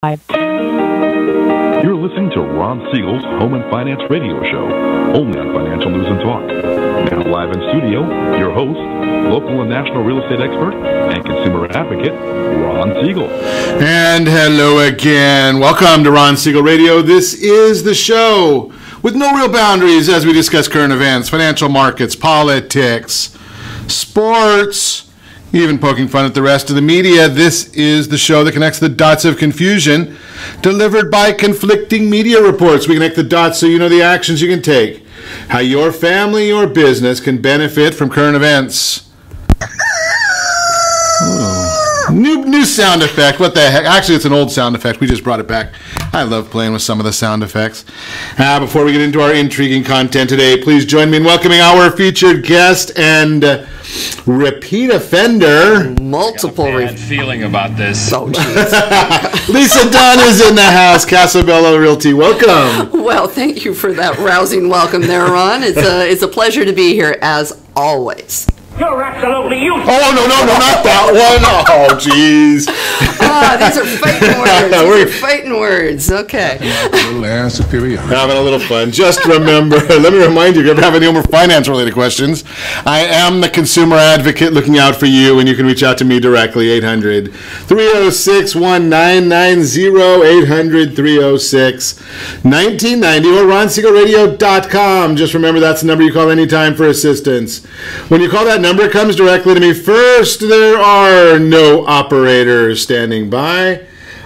You're listening to Ron Siegel's Home and Finance Radio Show, only on Financial News and Talk. Now live in studio, your host, local and national real estate expert and consumer advocate, Ron Siegel. And hello again. Welcome to Ron Siegel Radio. This is the show with no real boundaries as we discuss current events, financial markets, politics, sports, even poking fun at the rest of the media. This is the show that connects the dots of confusion delivered by conflicting media reports. We connect the dots so you know the actions you can take, how your family or business can benefit from current events. New sound effect. What the heck? Actually, it's an old sound effect. We just brought it back. I love playing with some of the sound effects. Before we get into our intriguing content today, please join me in welcoming our featured guest and repeat offender. Multiple. I got a bad feeling about this. Oh, jeez. Lisa Dunn is in the house. Casabella Realty. Welcome. Well, thank you for that rousing welcome there, Ron. It's a pleasure to be here as always. You're absolutely useless. Oh, no, not that one. Oh, jeez. These are fighting words. Fighting words. Okay. Having a little fun. Just remember, let me remind you, if you ever have any more finance-related questions, I am the consumer advocate looking out for you, and you can reach out to me directly, 800-306-1990, 800-306-1990, or RonSiegelRadio.com. Just remember, that's the number you call anytime for assistance. When you call that number, comes directly to me first. There are no operators standing by.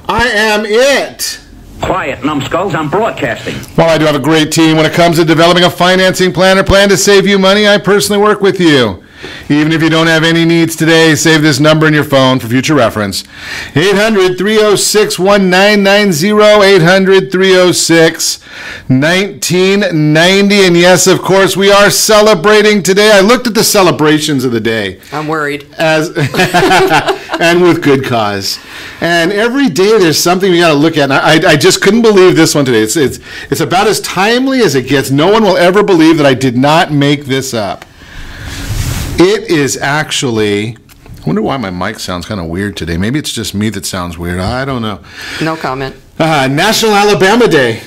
I am it. Quiet, numbskulls. I'm broadcasting. While I do have a great team when it comes to developing a financing plan or plan to save you money, I personally work with you. Even if you don't have any needs today, save this number in your phone for future reference. 800-306-1990, 800-306-1990. And yes, of course, we are celebrating today. I looked at the celebrations of the day. I'm worried. And with good cause. And every day there's something we got to look at. And I just couldn't believe this one today. It's about as timely as it gets. No one will ever believe that I did not make this up. It is actually, I wonder why my mic sounds kind of weird today. Maybe it's just me that sounds weird. I don't know. No comment. National Alabama Day.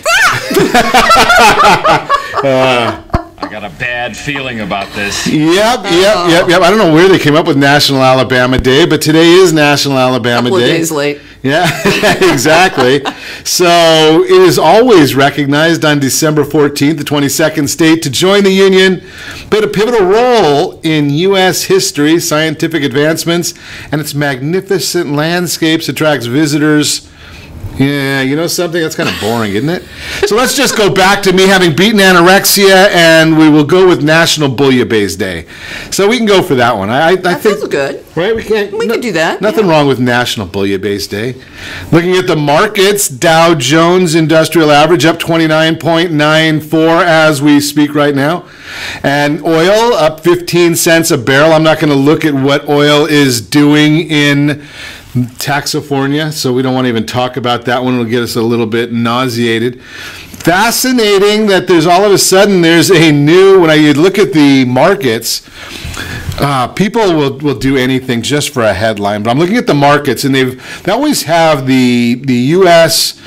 I got a bad feeling about this. Yep. I don't know where they came up with National Alabama Day, but today is National Alabama Day. A couple of days late. Yeah, exactly. So it is always recognized on December 14th, the 22nd state to join the Union, played a pivotal role in U.S. history, scientific advancements, and its magnificent landscapes attracts visitors. Yeah, you know something? That's kind of boring, isn't it? So let's just go back to me having beaten anorexia, and we will go with National Bouillabaisse Day. So we can go for that one. I that think feels good. Right? We can do that. Nothing wrong with National Bouillabaisse Day. Looking at the markets, Dow Jones Industrial Average up 29.94 as we speak right now. And oil up 15 cents a barrel. I'm not going to look at what oil is doing in Taxifornia, so we don't want to even talk about that one. It'll get us a little bit nauseated. Fascinating that there's all of a sudden there's a new, when I look at the markets, people will do anything just for a headline. But I'm looking at the markets, and they always have the U.S.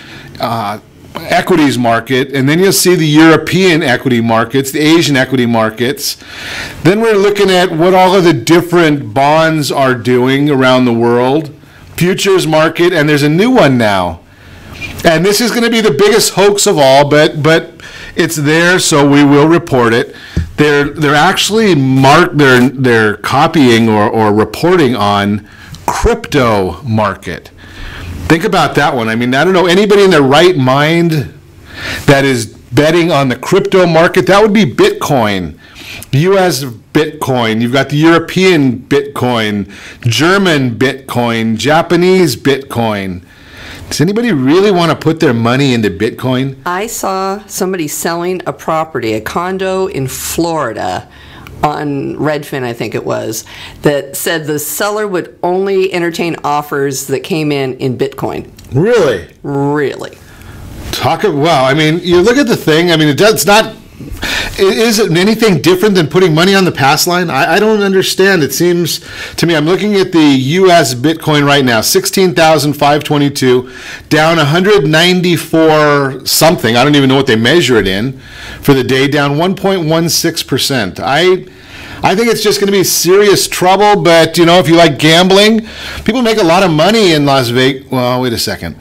Equities market, and then you'll see the European equity markets, the Asian equity markets. Then we're looking at what all of the different bonds are doing around the world. Futures market, and there's a new one now. And this is going to be the biggest hoax of all, but it's there, so we will report it. They're actually they're copying or reporting on crypto market. Think about that one. I mean, I don't know anybody in their right mind that is betting on the crypto market. That would be Bitcoin. U.S. Bitcoin, you've got the European Bitcoin, German Bitcoin, Japanese Bitcoin. Does anybody really want to put their money into Bitcoin? I saw somebody selling a property, a condo in Florida on Redfin, I think it was, that said the seller would only entertain offers that came in Bitcoin. Really? Really. Well, I mean, you look at the thing, I mean, it's not Is it anything different than putting money on the pass line? I don't understand. It seems to me, I'm looking at the U.S. Bitcoin right now, 16,522, down 194 something. I don't even know what they measure it in for the day, down 1.16%. I think it's just going to be serious trouble, but, you know, if you like gambling, people make a lot of money in Las Vegas. Well, wait a second.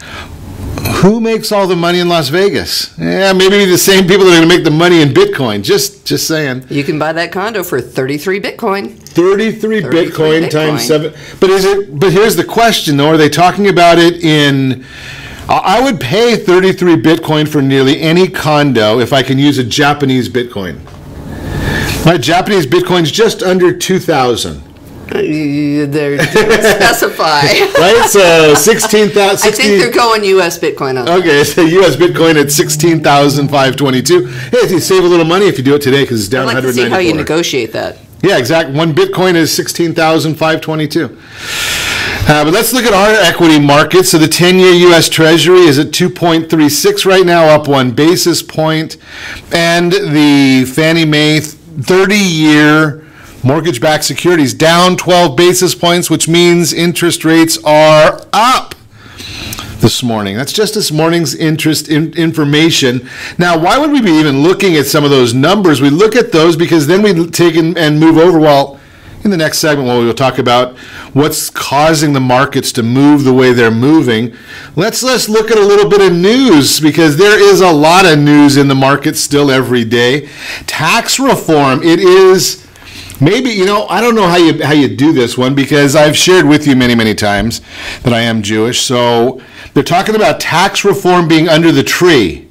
Who makes all the money in Las Vegas? Yeah, maybe the same people that are going to make the money in Bitcoin. Just saying. You can buy that condo for 33 Bitcoin. 33 Bitcoin times 7. But here's the question, though. Are they talking about it in... I would pay 33 Bitcoin for nearly any condo if I can use a Japanese Bitcoin. My Japanese Bitcoin's just under 2,000. They're specify. Right? So 16,000. I think they're going U.S. Bitcoin on. Okay, so U.S. Bitcoin at 16,522. Hey, you save a little money if you do it today because it's down 194. I'd like to see how you negotiate that. Yeah, exactly. One Bitcoin is 16,522. But let's look at our equity market. So the 10-year U.S. Treasury is at 2.36 right now, up 1 basis point. And the Fannie Mae 30-year mortgage-backed securities down 12 basis points, which means interest rates are up this morning. That's just this morning's information. Now, why would we be even looking at some of those numbers? We look at those because then we take and move over. Well, in the next segment, we'll talk about what's causing the markets to move the way they're moving. Let's look at a little bit of news because there is a lot of news in the market still every day. Tax reform, it is... Maybe, you know, I don't know how you do this one because I've shared with you many, many times that I am Jewish. So they're talking about tax reform being under the tree.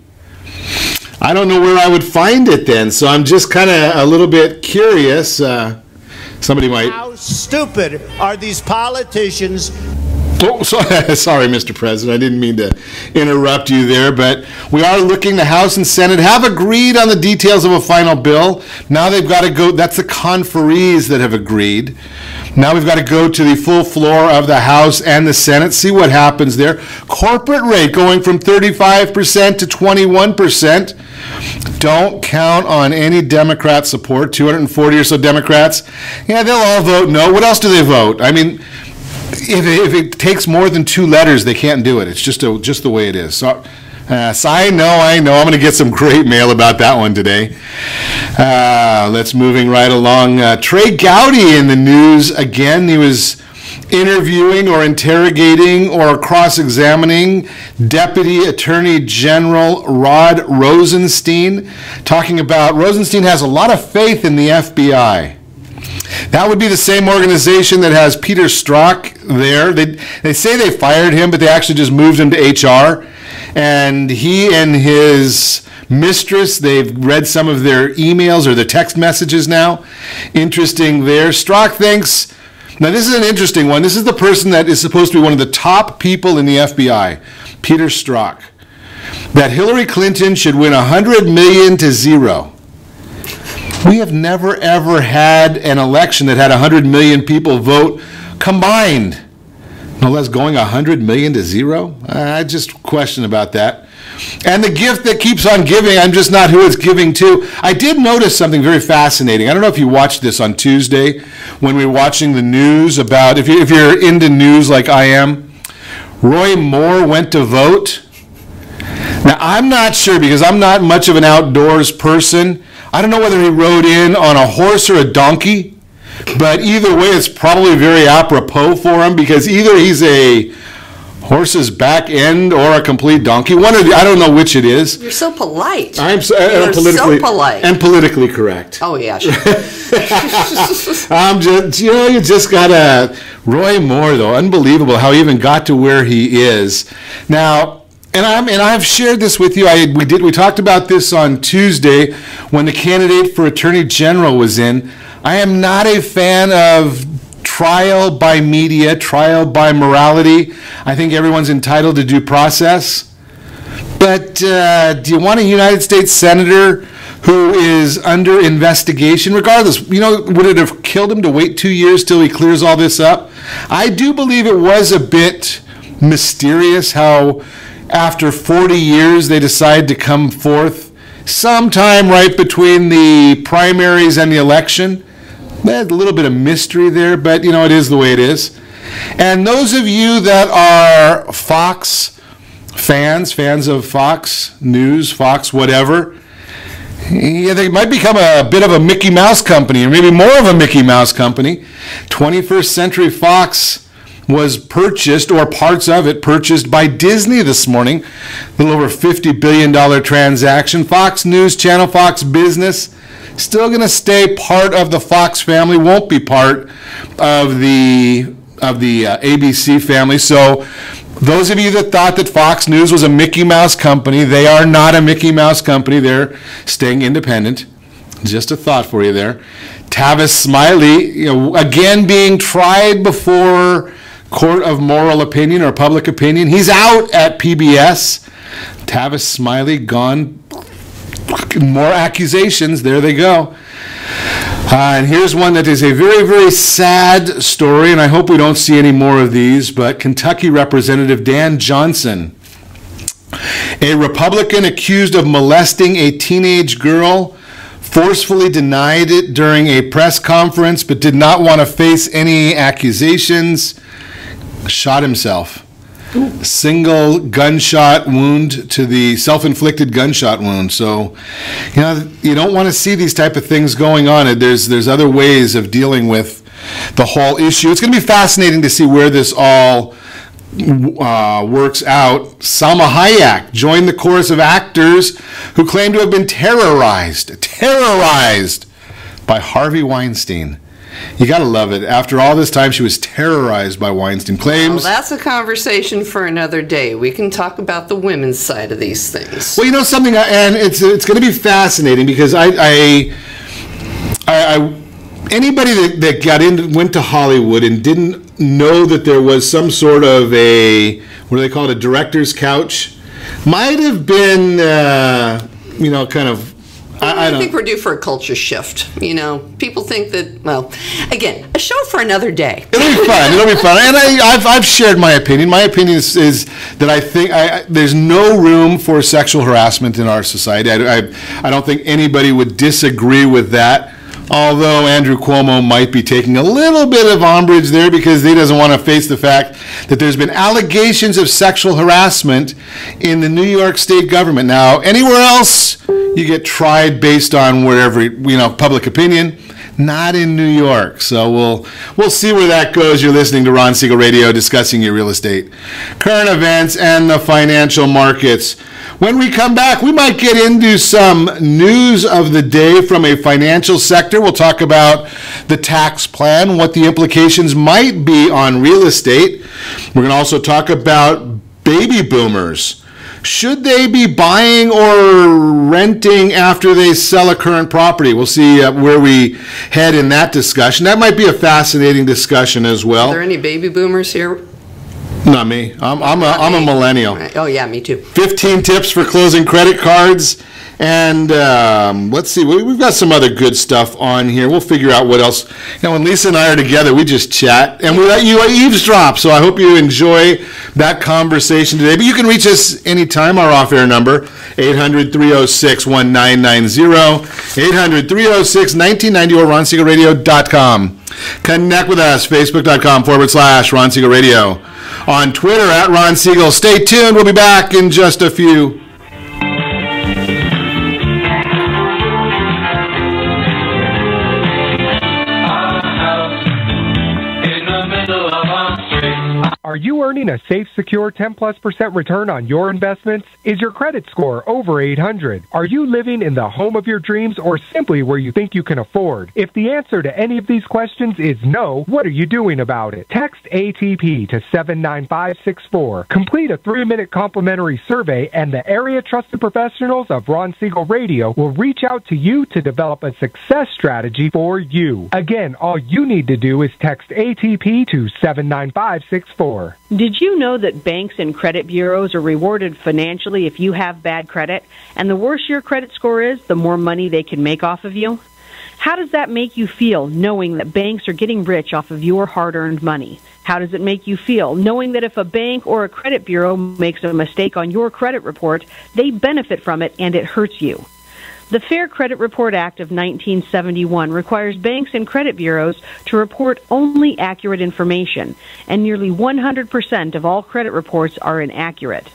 I don't know where I would find it then. So I'm just kind of a little bit curious. Somebody might... How stupid are these politicians? Oh, sorry, Mr. President. I didn't mean to interrupt you there, but we are looking. The House and Senate have agreed on the details of a final bill. Now they've got to go. That's the conferees that have agreed. Now we've got to go to the full floor of the House and the Senate, see what happens there. Corporate rate going from 35% to 21%. Don't count on any Democrat support. 240 or so Democrats. Yeah, they'll all vote no. What else do they vote? I mean... If it takes more than 2 letters, they can't do it. It's just the way it is. So I know. I'm going to get some great mail about that one today. Let's moving right along. Trey Gowdy in the news again. He was interviewing or interrogating or cross-examining Deputy Attorney General Rod Rosenstein, talking about Rosenstein has a lot of faith in the FBI. That would be the same organization that has Peter Strzok there. They say they fired him, but they actually just moved him to HR. And he and his mistress, they've read some of their emails or their text messages now. Interesting there. Strzok thinks, now this is an interesting one. This is the person that is supposed to be one of the top people in the FBI, Peter Strzok, that Hillary Clinton should win 100 million to 0. We have never, ever had an election that had 100 million people vote combined. No less going 100 million to 0? I just question about that. And the gift that keeps on giving, I'm just not who it's giving to. I did notice something very fascinating. I don't know if you watched this on Tuesday when we were watching the news about, if you're into news like I am, Roy Moore went to vote. Now, I'm not sure because I'm not much of an outdoors person. I don't know whether he rode in on a horse or a donkey, but either way, it's probably very apropos for him because either he's a horse's back end or a complete donkey. One or the, I don't know which it is. You're so polite. You're so polite. And politically correct. Oh, yeah, sure. I'm just, you just gotta, Roy Moore, though, unbelievable how he even got to where he is. Now, and I've shared this with you. We talked about this on Tuesday when the candidate for Attorney General was in. I am not a fan of trial by media, trial by morality. I think everyone's entitled to due process. But do you want a United States Senator who is under investigation? Regardless, would it have killed him to wait 2 years till he clears all this up? I do believe it was a bit mysterious how after 40 years they decide to come forth sometime right between the primaries and the election. There's a little bit of mystery there, but it is the way it is. And those of you that are Fox fans of Fox News, Fox whatever, they might become a bit of a Mickey Mouse company, or maybe more of a Mickey Mouse company. 21st Century Fox was purchased, or parts of it purchased, by Disney this morning. A little over $50 billion transaction. Fox News Channel, Fox Business, still going to stay part of the Fox family, won't be part of the ABC family. So those of you that thought that Fox News was a Mickey Mouse company, they are not a Mickey Mouse company. They're staying independent. Just a thought for you there. Tavis Smiley, again being tried before court of moral opinion or public opinion. He's out at PBS. Tavis Smiley gone. More accusations. There they go. And here's one that is a very, very sad story, and I hope we don't see any more of these, but Kentucky Representative Dan Johnson, a Republican accused of molesting a teenage girl, forcefully denied it during a press conference, but did not want to face any accusations, shot himself. Single gunshot wound to the self-inflicted gunshot wound. So, you don't want to see these type of things going on. There's other ways of dealing with the whole issue. It's going to be fascinating to see where this all works out. Salma Hayek joined the chorus of actors who claim to have been terrorized by Harvey Weinstein. You got to love it. After all this time, she was terrorized by Weinstein. Claims. Well, that's a conversation for another day. We can talk about the women's side of these things. Well, something, and it's going to be fascinating because I anybody that went to Hollywood and didn't know that there was some sort of a, what do they call it, a director's couch, might have been, kind of. I think we're due for a culture shift. People think that, well, again, a show for another day. It'll be fun. And I've shared my opinion. My opinion is that I think there's no room for sexual harassment in our society. I don't think anybody would disagree with that. Although Andrew Cuomo might be taking a little bit of umbrage there because he doesn't want to face the fact that there's been allegations of sexual harassment in the New York State government. Now, anywhere else, you get tried based on wherever, public opinion. Not in New York. So we'll see where that goes. You're listening to Ron Siegel Radio, discussing your real estate, current events, and the financial markets. When we come back, we might get into some news of the day from a financial sector. We'll talk about the tax plan, what the implications might be on real estate. We're going to also talk about baby boomers. Should they be buying or renting after they sell a current property? We'll see where we head in that discussion. That might be a fascinating discussion as well. Are there any baby boomers here? Not me. I'm a millennial. Oh, yeah, me too. 15 tips for closing credit cards. And let's see, we've got some other good stuff on here. We'll figure out what else. When Lisa and I are together, we just chat, and we let you eavesdrop. So I hope you enjoy that conversation today. But you can reach us anytime. Our off-air number, 800-306-1990, 800-306-1990, or RonSiegelRadio.com. Connect with us, Facebook.com/Ron Siegel Radio. On Twitter, @Ron Siegel. Stay tuned. We'll be back in just a few. Are you earning a safe, secure 10+% return on your investments? Is your credit score over 800? Are you living in the home of your dreams or simply where you think you can afford? If the answer to any of these questions is no, what are you doing about it? Text ATP to 79564. Complete a 3-minute complimentary survey, and the area trusted professionals of Ron Siegel Radio will reach out to you to develop a success strategy for you. Again, all you need to do is text ATP to 79564. Did you know that banks and credit bureaus are rewarded financially if you have bad credit? And the worse your credit score is, the more money they can make off of you? How does that make you feel, knowing that banks are getting rich off of your hard-earned money? How does it make you feel, knowing that if a bank or a credit bureau makes a mistake on your credit report, they benefit from it and it hurts you? The Fair Credit Report Act of 1971 requires banks and credit bureaus to report only accurate information, and nearly 100% of all credit reports are inaccurate.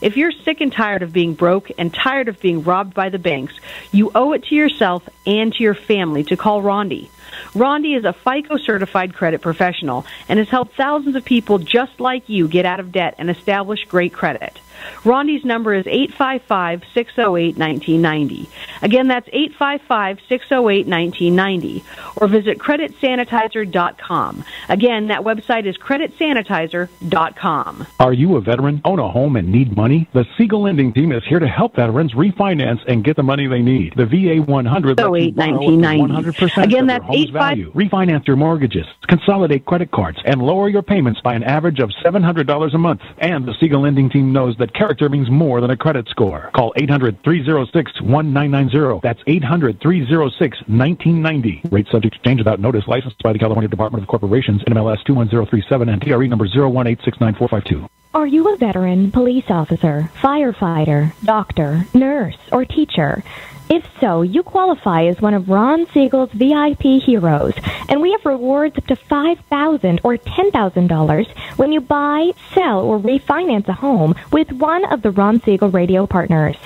If you're sick and tired of being broke and tired of being robbed by the banks, you owe it to yourself and to your family to call Rondi. Rondi is a FICO-certified credit professional and has helped thousands of people just like you get out of debt and establish great credit. Rondi's number is 855-608-1990. Again, that's 855-608-1990. Or visit creditsanitizer.com. Again, that website is creditsanitizer.com. Are you a veteran, own a home, and need money? The Siegel lending team is here to help veterans refinance and get the money they need. The VA 100 100%. Again, that's value. Refinance your mortgages, consolidate credit cards, and lower your payments by an average of $700 a month. And the Siegel lending team knows that character means more than a credit score. Call 800-306-1990. That's 800-306-1990. Rate subject to change without notice. Licensed by the California Department of Corporations, NMLS 21037, and TRE number 018694552. Are you a veteran, police officer, firefighter, doctor, nurse, or teacher? If so, you qualify as one of Ron Siegel's VIP heroes, and we have rewards up to $5,000 or $10,000 when you buy, sell, or refinance a home with one of the Ron Siegel radio partners.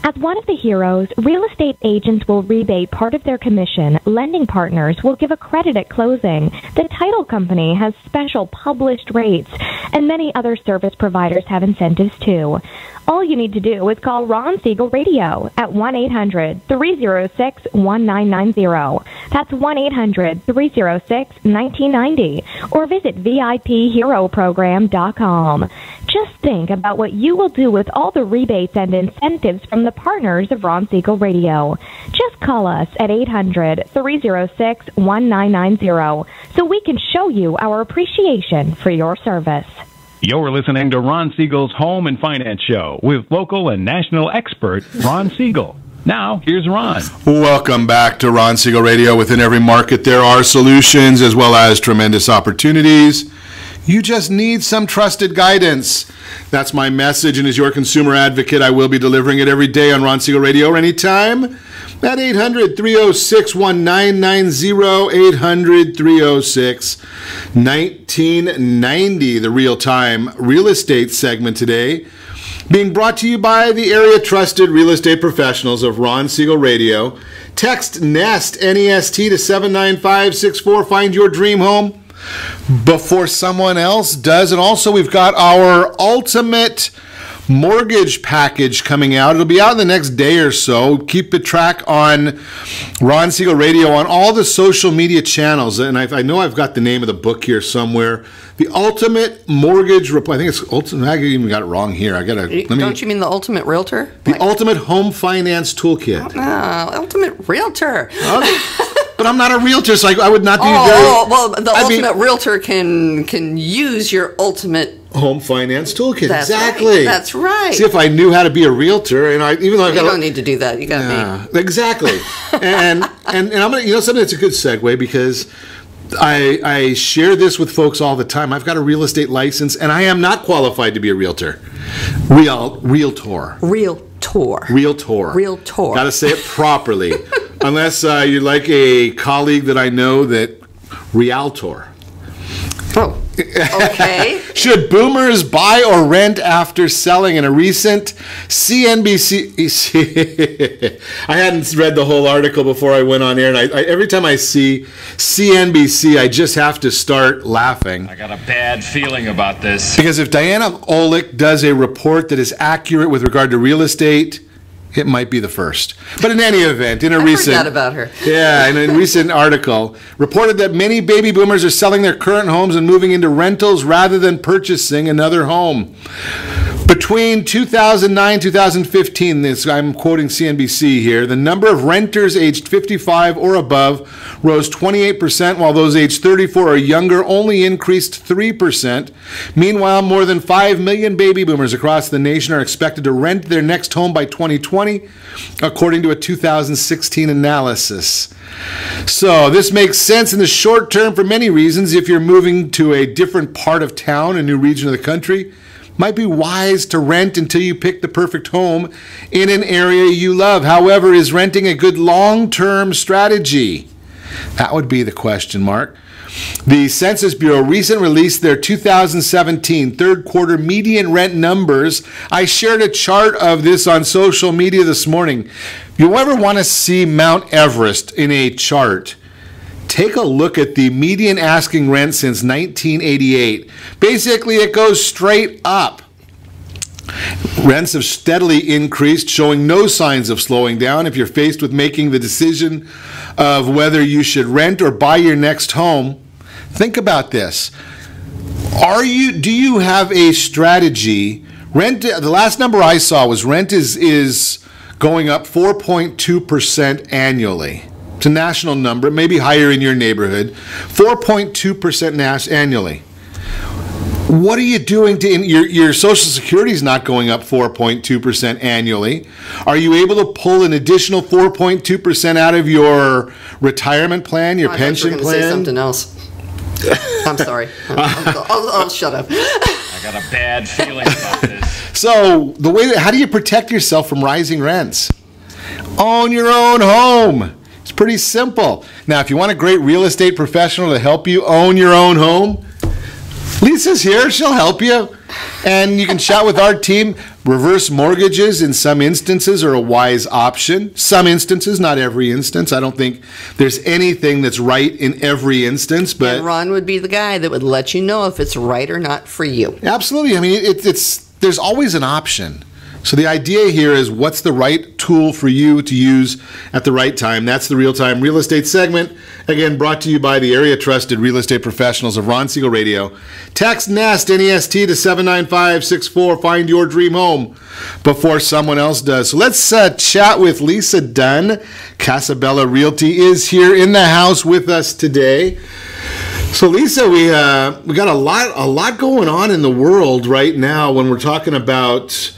As one of the heroes, real estate agents will rebate part of their commission. Lending partners will give a credit at closing. The title company has special published rates, and many other service providers have incentives too. All you need to do is call Ron Siegel Radio at 1-800-306-1990. That's 1-800-306-1990. Or visit VIPHeroProgram.com. Just think about what you will do with all the rebates and incentives from the partners of Ron Siegel Radio. Just call us at 800-306-1990 so we can show you our appreciation for your service. You're listening to Ron Siegel's Home and Finance Show with local and national expert Ron Siegel. Now, here's Ron. Welcome back to Ron Siegel Radio. Within every market, there are solutions as well as tremendous opportunities. You just need some trusted guidance. That's my message, and as your consumer advocate, I will be delivering it every day on Ron Siegel Radio or anytime at 800-306-1990, 800-306-1990, the real-time real estate segment today, being brought to you by the area-trusted real estate professionals of Ron Siegel Radio. Text NEST, N-E-S-T, to 79564. Find your dream home before someone else does. And also, we've got our ultimate mortgage package coming out. It'll be out in the next day or so. Keep the track on Ron Siegel Radio on all the social media channels. And I know I've got the name of the book here somewhere. The Ultimate Mortgage Report. I think it's Ultimate. I even got it wrong here. Don't you mean the Ultimate Realtor? The Ultimate Home Finance Toolkit. Ultimate Realtor. But I'm not a realtor, so I would not be the Ultimate Realtor can use your Ultimate Home Finance Toolkit. That's exactly. Right. That's right. See, if I knew how to be a realtor, and you don't need to do that. You got me. Exactly. and I'm gonna, something that's a good segue, because I share this with folks all the time. I've got a real estate license, and I am not qualified to be a realtor. Realtor. Got to say it properly. Unless you're like a colleague that I know that realtor. Oh, okay. Should boomers buy or rent after selling? In a recent CNBC, I hadn't read the whole article before I went on air, and every time I see CNBC, I just have to start laughing. I got a bad feeling about this. Because if Diana Olick does a report that is accurate with regard to real estate, it might be the first. But in any event, in a recent article, reported that many baby boomers are selling their current homes and moving into rentals rather than purchasing another home. Between 2009 and 2015, I'm quoting CNBC here, the number of renters aged 55 or above rose 28%, while those aged 34 or younger only increased 3%. Meanwhile, more than 5 million baby boomers across the nation are expected to rent their next home by 2020, according to a 2016 analysis. So this makes sense in the short term for many reasons. If you're moving to a different part of town, a new region of the country, might be wise to rent until you pick the perfect home in an area you love. However, is renting a good long-term strategy? That would be the question mark. The Census Bureau recently released their 2017 third quarter median rent numbers. I shared a chart of this on social media this morning. If you ever want to see Mount Everest in a chart, take a look at the median asking rent since 1988. Basically, it goes straight up. Rents have steadily increased, showing no signs of slowing down. If you're faced with making the decision of whether you should rent or buy your next home, think about this. Do you have a strategy? Rent, the last number I saw was rent is going up 4.2% annually. It's a national number, maybe higher in your neighborhood. 4.2% annually. What are you doing to your Social Security is not going up 4.2% annually? Are you able to pull an additional 4.2% out of your retirement plan, your pension plan? Say something else. I'm sorry. I'll shut up. I got a bad feeling about this. So how do you protect yourself from rising rents? Own your own home. It's pretty simple. Now, if you want a great real estate professional to help you own your own home, Lisa's here. She'll help you. And you can chat with our team. Reverse mortgages in some instances are a wise option. Some instances, not every instance. I don't think there's anything that's right in every instance. But and Ron would be the guy that would let you know if it's right or not for you. Absolutely. I mean, there's always an option. So the idea here is what's the right tool for you to use at the right time. That's the Real-Time Real Estate segment. Again, brought to you by the area trusted real estate professionals of Ron Siegel Radio. Text NEST, N-E-S-T, to 79564. Find your dream home before someone else does. So let's chat with Lisa Dunn. Casabella Realty is here in the house with us today. So Lisa, we got a lot going on in the world right now when we're talking about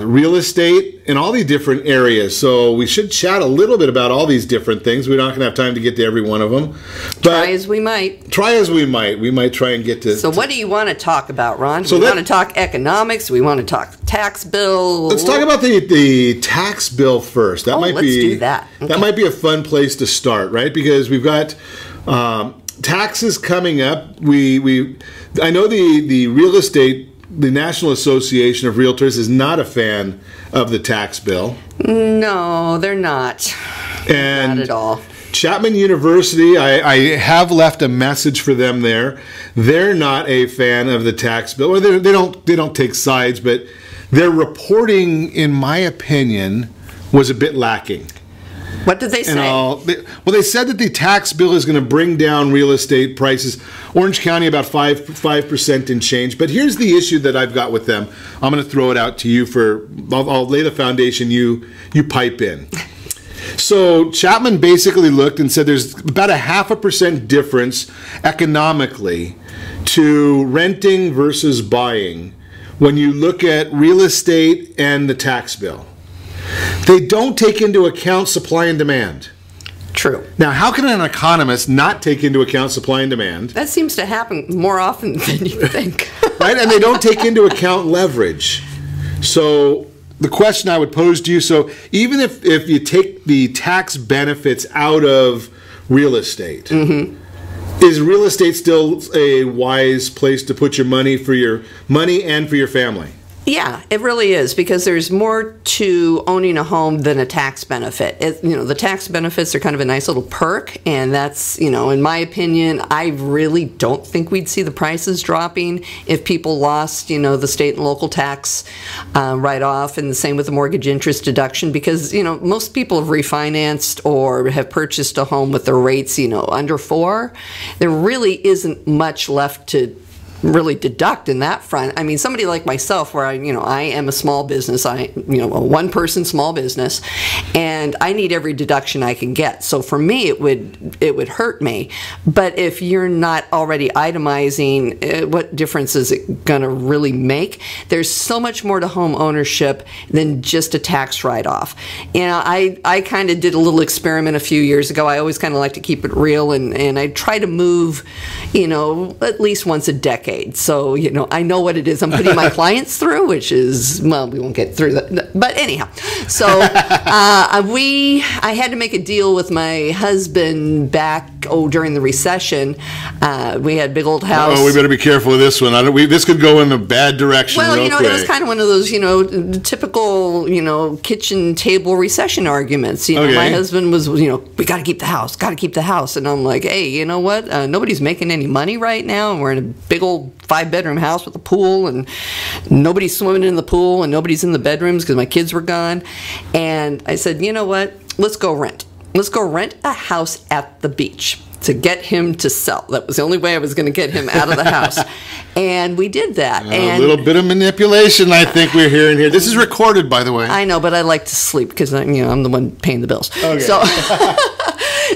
real estate in all these different areas. So we should chat a little bit about all these different things. We're not going to have time to get to every one of them. But try as we might. We might try and get to... So what do you want to talk about, Ron? Do we want to talk economics? We want to talk tax bill? Let's talk about the tax bill first. Let's do that. Okay. That might be a fun place to start, right? Because we've got... taxes coming up. I know the real estate, the National Association of Realtors is not a fan of the tax bill. No, they're not. And not at all. Chapman University, I have left a message for them there. They're not a fan of the tax bill. Or they don't take sides, but their reporting, in my opinion, was a bit lacking. What did they say? They said that the tax bill is going to bring down real estate prices. Orange County about 5% and change. But here's the issue that I've got with them. I'm going to throw it out to you I'll lay the foundation. You pipe in. So Chapman basically looked and said there's about a 0.5% difference economically to renting versus buying when you look at real estate and the tax bill. They don't take into account supply and demand. True. Now, how can an economist not take into account supply and demand? That seems to happen more often than you think. Right? And they don't take into account leverage. So the question I would pose to you, so even if you take the tax benefits out of real estate, is real estate still a wise place to put your money and for your family? Yeah, it really is, because there's more to owning a home than a tax benefit. The tax benefits are kind of a nice little perk, and that's, in my opinion, I really don't think we'd see the prices dropping if people lost, the state and local tax write-off, and the same with the mortgage interest deduction, because, most people have refinanced or have purchased a home with their rates, under 4. There really isn't much left to really deduct in that front. I mean, somebody like myself, where I am a small business, a one-person small business, and I need every deduction I can get. So for me, it would hurt me. But if you're not already itemizing, what difference is it going to really make? There's so much more to home ownership than just a tax write-off. I kind of did a little experiment a few years ago. I always kind of like to keep it real, and I try to move, at least once a decade. decade. So, I know what it is I'm putting my clients through, which is, well, we won't get through that. But anyhow, so I had to make a deal with my husband back, during the recession. We had a big old house. Oh, we better be careful with this one. This could go in a bad direction. Well, real quick. It was kind of one of those, typical, kitchen table recession arguments. Okay. My husband was, we got to keep the house, and I'm like, hey, you know what? Nobody's making any money right now, and we're in a big old 5-bedroom house with a pool, and nobody's swimming in the pool, and nobody's in the bedrooms because my kids were gone. And I said, you know what? Let's go rent. Let's go rent a house at the beach to get him to sell. That was the only way I was going to get him out of the house. And we did that. A little bit of manipulation, I think we're hearing here. This is recorded, by the way. I know, but I like to sleep because I'm the one paying the bills. Okay.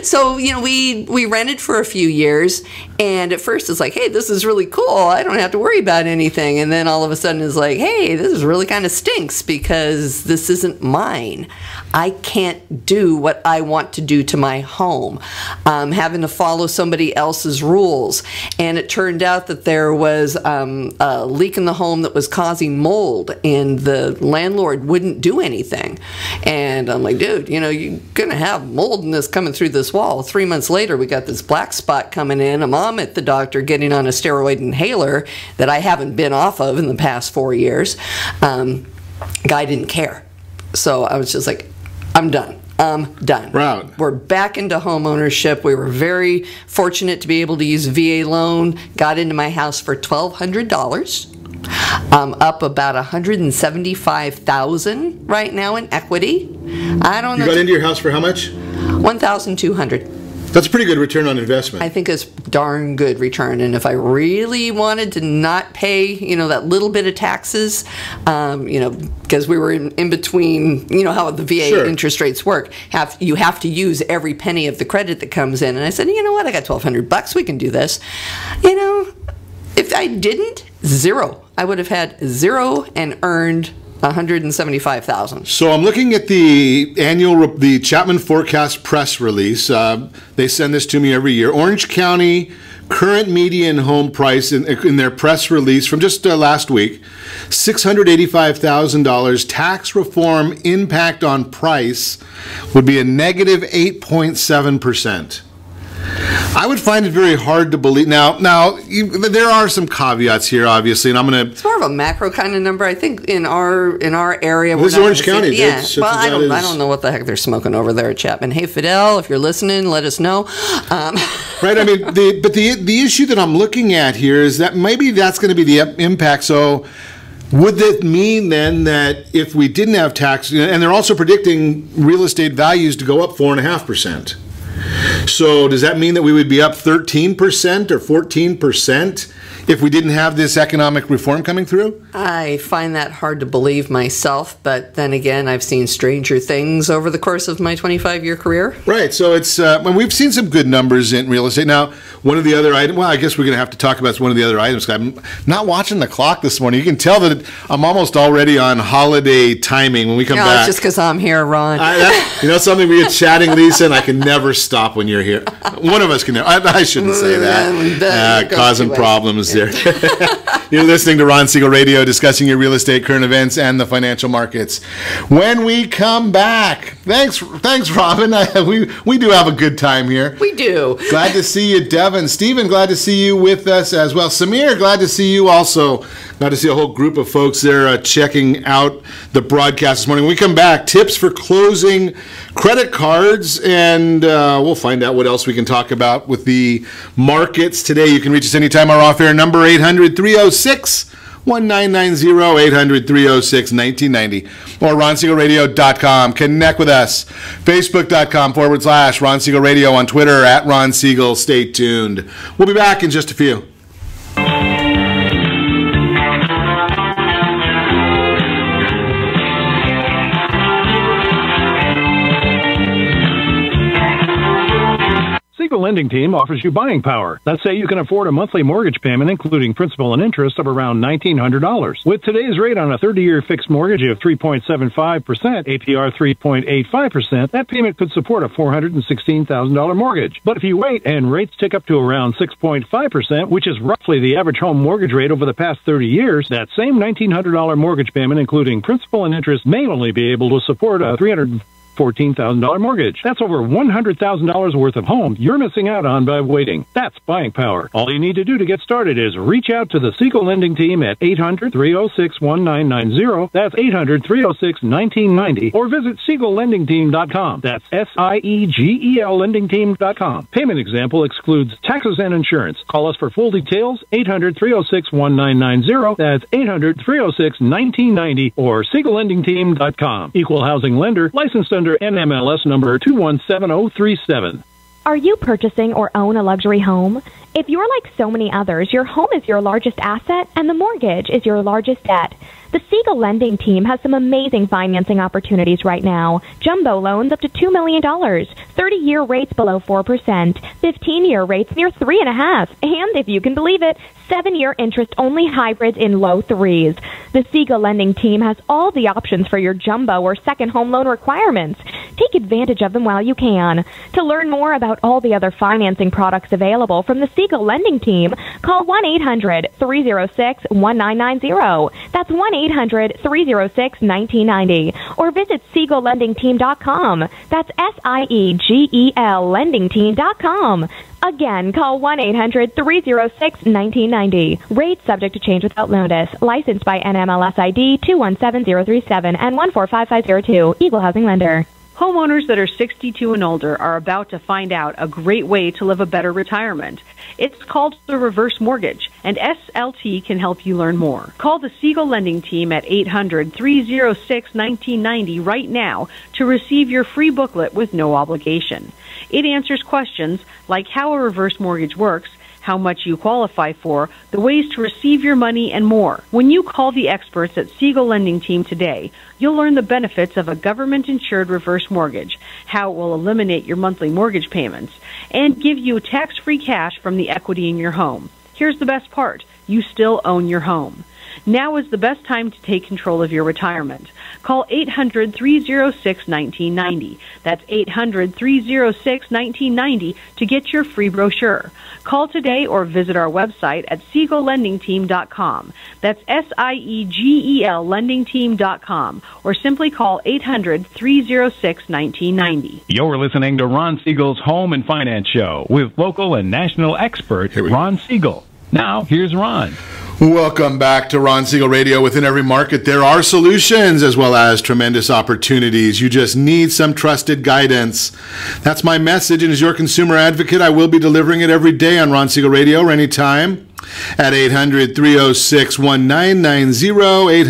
So, we rented for a few years, and at first it's like, hey, this is really cool. I don't have to worry about anything. And then all of a sudden it's like, hey, this is really kind of stinks because this isn't mine. I can't do what I want to do to my home. I'm having to follow somebody else's rules. And it turned out that there was a leak in the home that was causing mold, and the landlord wouldn't do anything. And I'm like, dude, you're going to have mold in this coming through this wall. 3 months later, we got this black spot coming in. I'm at the doctor getting on a steroid inhaler that I haven't been off of in the past 4 years. Guy didn't care. So I was just like, I'm done. I'm done. Proud. We're back into home ownership. We were very fortunate to be able to use VA loan. Got into my house for $1,200. Up about $175,000 right now in equity. I don't know. You got into your house for how much? $1,200. That's a pretty good return on investment. I think it's darn good return. And if I really wanted to not pay, that little bit of taxes, because we were in between, how the VA interest rates work, you have to use every penny of the credit that comes in. And I said, you know what, I got $1,200, we can do this. If I didn't, zero. I would have had zero and earned $175,000. So I'm looking at the Chapman forecast press release. They send this to me every year. Orange County current median home price in their press release from just last week, $685,000. Tax reform impact on price would be a negative 8.7%. I would find it very hard to believe. Now, there are some caveats here, obviously, and I'm going to. It's more of a macro kind of number. I think in our area. This is Orange County. Yeah. Well, I don't know what the heck they're smoking over there at Chapman. Hey, Fidel, if you're listening, let us know. Right. I mean, but the issue that I'm looking at here is that maybe that's going to be the impact. So. Would that mean then that if we didn't have tax, and they're also predicting real estate values to go up 4.5%. So does that mean that we would be up 13% or 14% if we didn't have this economic reform coming through? I find that hard to believe myself, but then again, I've seen stranger things over the course of my 25-year career. Right, so it's we've seen some good numbers in real estate. Now, one of the other items, well, I guess we're going to have to talk about one of the other items. I'm not watching the clock this morning. You can tell that I'm almost already on holiday timing when we come back. It's just because I'm here, Ron. Something we get chatting, Lisa, and I can never stop when you're here. One of us can never. I shouldn't say that. Causing problems there. You're listening to Ron Siegel Radio, discussing your real estate, current events, and the financial markets. When we come back, thanks, Robin. We do have a good time here. We do. Glad to see you, Devin. Stephen, glad to see you with us as well. Samir, glad to see you also. Glad to see a whole group of folks there checking out the broadcast this morning. When we come back, tips for closing credit cards, and we'll find out what else we can talk about with the markets today. You can reach us anytime. Our off-air number, 800-306-1990, 800-306-1990, or RonSiegelRadio.com. Connect with us. Facebook.com/Ron Siegel Radio, on Twitter @Ron Siegel. Stay tuned. We'll be back in just a few. Siegel Siegel Lending Team offers you buying power. Let's say you can afford a monthly mortgage payment, including principal and interest, of around $1,900. With today's rate on a 30-year fixed mortgage of 3.75%, APR 3.85%, that payment could support a $416,000 mortgage. But if you wait and rates tick up to around 6.5%, which is roughly the average home mortgage rate over the past 30 years, that same $1,900 mortgage payment, including principal and interest, may only be able to support a $314,000 mortgage. That's over $100,000 worth of home you're missing out on by waiting. That's buying power. All you need to do to get started is reach out to the Siegel Lending Team at 800-306-1990. That's 800-306-1990. Or visit SiegelLendingTeam.com. That's SIEGEL LendingTeam.com. Payment example excludes taxes and insurance. Call us for full details. 800-306-1990. That's 800-306-1990 or SiegelLendingTeam.com. Equal housing lender. Licensed under NMLS number 217037. Are you purchasing or own a luxury home? If you're like so many others, your home is your largest asset and the mortgage is your largest debt. The Siegel Lending Team has some amazing financing opportunities right now. Jumbo loans up to $2 million, 30-year rates below 4%, 15-year rates near 3.5%, and if you can believe it, 7-year interest-only hybrids in low 3s. The Siegel Lending Team has all the options for your jumbo or second home loan requirements. Take advantage of them while you can. To learn more about all the other financing products available from the Siegel Lending Team, call 1-800-306-1990. That's 1-800-306-1990. Or visit SiegelLendingTeam.com. That's SIEGEL LendingTeam.com. Again, call 1-800-306-1990. Rates subject to change without notice. Licensed by NMLS ID 217037 and 145502. Equal housing lender. Homeowners that are 62 and older are about to find out a great way to live a better retirement. It's called the reverse mortgage, and SLT can help you learn more. Call the Siegel Lending Team at 800-306-1990 right now to receive your free booklet with no obligation. It answers questions like how a reverse mortgage works, how much you qualify for, the ways to receive your money, and more. When you call the experts at Siegel Lending Team today, you'll learn the benefits of a government-insured reverse mortgage, how it will eliminate your monthly mortgage payments, and give you tax-free cash from the equity in your home. Here's the best part. You still own your home. Now is the best time to take control of your retirement. Call 800-306-1990. That's 800-306-1990 to get your free brochure. Call today or visit our website at SiegelLendingTeam.com. That's SIEGEL LendingTeam.com. Or simply call 800-306-1990. You're listening to Ron Siegel's Home and Finance Show with local and national expert Ron Siegel. Now, here's Ron. Welcome back to Ron Siegel Radio. Within every market, there are solutions as well as tremendous opportunities. You just need some trusted guidance. That's my message, and as your consumer advocate, I will be delivering it every day on Ron Siegel Radio or anytime at 800-306-1990,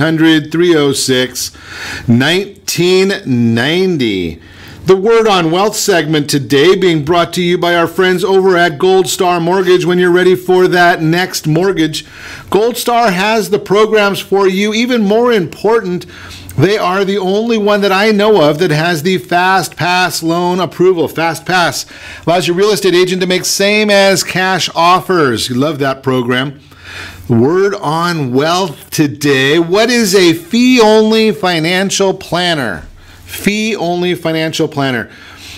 800-306-1990. The Word on Wealth segment today being brought to you by our friends over at Gold Star Mortgage. When you're ready for that next mortgage, Gold Star has the programs for you. Even more important, they are the only one that I know of that has the Fast Pass loan approval. Fast Pass allows your real estate agent to make same as cash offers. You love that program. Word on Wealth today. What is a fee-only financial planner? Fee-only financial planner.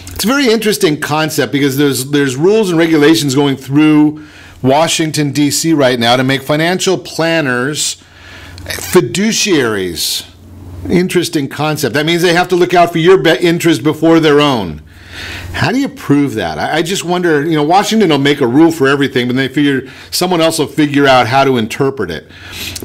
It's a very interesting concept because there's rules and regulations going through Washington, D.C. right now to make financial planners fiduciaries. Interesting concept. That means they have to look out for your interest before their own. How do you prove that? I just wonder, Washington will make a rule for everything, but someone else will figure out how to interpret it.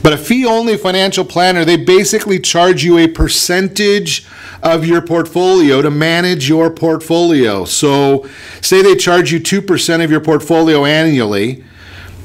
But a fee-only financial planner, they basically charge you a percentage of your portfolio to manage your portfolio. So say they charge you 2% of your portfolio annually,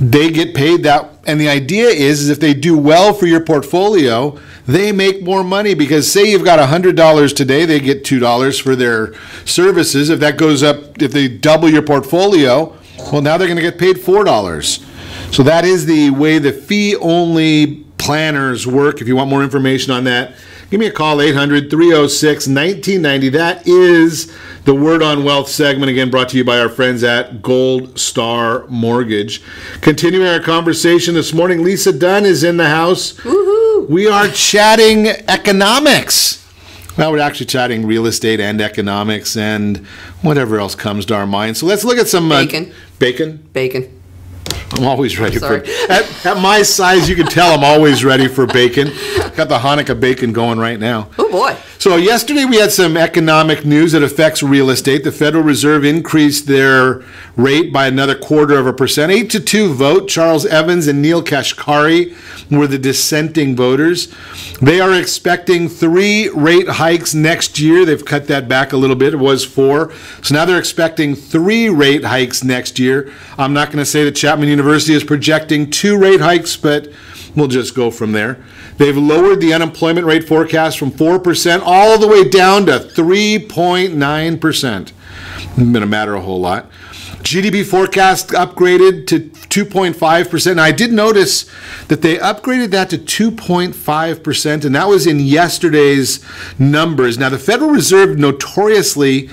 they get paid that. And the idea is if they do well for your portfolio, they make more money because say you've got $100 today, they get $2 for their services. If that goes up, if they double your portfolio, well, now they're going to get paid $4. So that is the way the fee-only planners work. If you want more information on that, give me a call, 800-306-1990. That is the Word on Wealth segment, again brought to you by our friends at Gold Star Mortgage. Continuing our conversation this morning, Lisa Dunn is in the house. Woohoo! We are chatting economics. Well, we're actually chatting real estate and economics and whatever else comes to our mind. So let's look at some... Bacon. Bacon? Bacon. I'm always ready for it. At my size, you can tell I'm always ready for bacon. Got the Hanukkah bacon going right now. Oh, boy. So yesterday we had some economic news that affects real estate. The Federal Reserve increased their rate by another 0.25%. 8-2 vote. Charles Evans and Neil Kashkari were the dissenting voters. They are expecting 3 rate hikes next year. They've cut that back a little bit. It was 4. So now they're expecting 3 rate hikes next year. I'm not going to say that Chapman University is projecting 2 rate hikes, but we'll just go from there. They've lowered the unemployment rate forecast from 4% all the way down to 3.9%. It's been a matter a whole lot. GDP forecast upgraded to 2.5%. Now, I did notice that they upgraded that to 2.5%, and that was in yesterday's numbers. Now, the Federal Reserve notoriously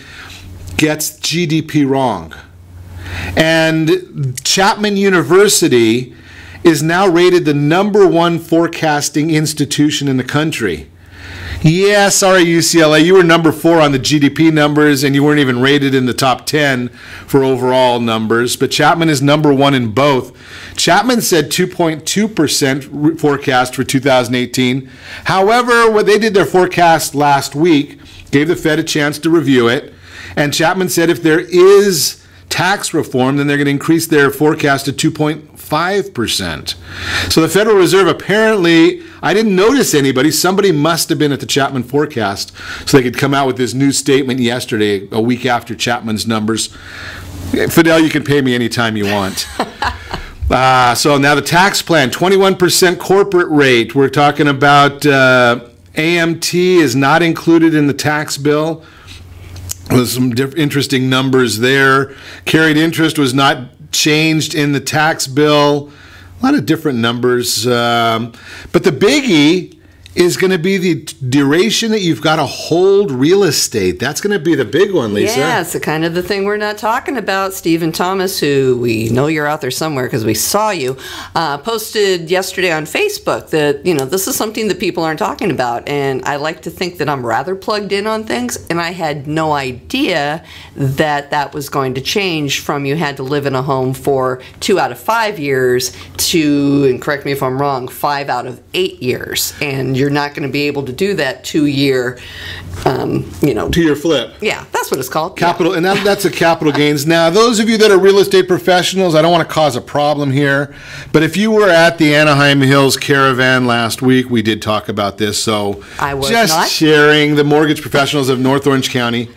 gets GDP wrong. And Chapman University is now rated the #1 forecasting institution in the country. Yeah, sorry, UCLA, you were number 4 on the GDP numbers, and you weren't even rated in the top 10 for overall numbers. But Chapman is #1 in both. Chapman said 2.2% forecast for 2018. However, when they did their forecast last week, gave the Fed a chance to review it, and Chapman said if there is tax reform, then they're going to increase their forecast to 2.5%. So the Federal Reserve apparently, I didn't notice anybody, somebody must have been at the Chapman forecast so they could come out with this new statement yesterday, a week after Chapman's numbers. Fidel, you can pay me anytime you want. So now the tax plan, 21% corporate rate. We're talking about AMT is not included in the tax bill. There's some interesting numbers there. Carried interest was not changed in the tax bill. A lot of different numbers. But the biggie is going to be the duration that you've got to hold real estate. That's going to be the big one, Lisa. Yeah, it's the kind of the thing we're not talking about. Stephen Thomas, who we know you're out there somewhere because we saw you, posted yesterday on Facebook that, this is something that people aren't talking about. And I like to think that I'm rather plugged in on things, and I had no idea that that was going to change from you had to live in a home for 2 out of 5 years to, and correct me if I'm wrong, 5 out of 8 years. And you're not going to be able to do that 2-year, 2-year flip. Yeah, that's what it's called. Capital, and that's a capital gains. Now, those of you that are real estate professionals, I don't want to cause a problem here, but if you were at the Anaheim Hills Caravan last week, we did talk about this. So I was just not sharing the mortgage professionals of North Orange County.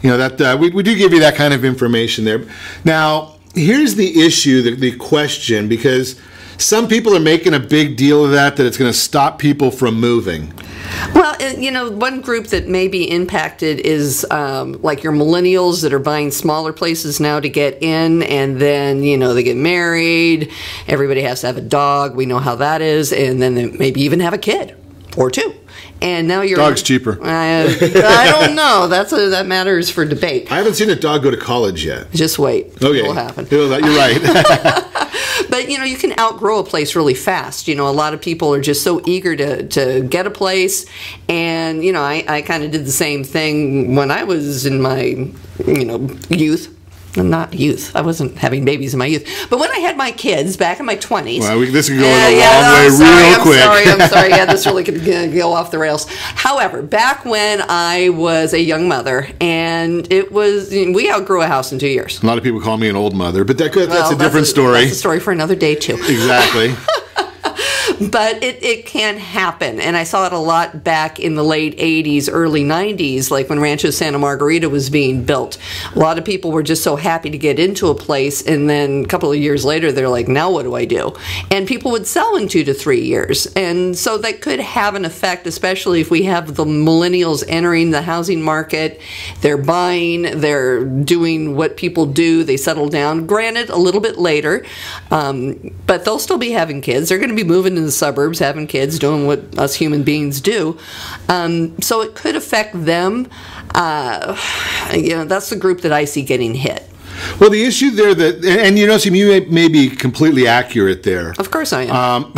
That we do give you that kind of information there. Now, here's the issue, the question, because some people are making a big deal of that it's going to stop people from moving. Well, one group that may be impacted is like your millennials that are buying smaller places now to get in, and then, they get married, everybody has to have a dog, we know how that is, and then they maybe even have a kid or 2. And now you're... Dog's cheaper. I don't know. That matters for debate. I haven't seen a dog go to college yet. Just wait. Okay. It will happen. You're right. But, you can outgrow a place really fast. A lot of people are just so eager to get a place. And, I kind of did the same thing when I was in my, youth. Not youth. I wasn't having babies in my youth. But when I had my kids back in my 20s. Well, this could go a long way real quick. I'm sorry. Yeah, this really could go off the rails. However, back when I was a young mother, and we outgrew a house in 2 years. A lot of people call me an old mother, but that's a different story. That's a story for another day, too. Exactly. But it can happen, and I saw it a lot back in the late 80s, early 90s, like when Rancho Santa Margarita was being built. A lot of people were just so happy to get into a place, and then a couple of years later, they're like, now what do I do? And people would sell in 2 to 3 years, and so that could have an effect, especially if we have the millennials entering the housing market. They're buying, they're doing what people do, they settle down, granted, a little bit later, but they'll still be having kids. They're going to be moving in the the suburbs, having kids, doing what us human beings do. So it could affect them. That's the group that I see getting hit. Well, the issue there and you may be completely accurate there. Of course I am.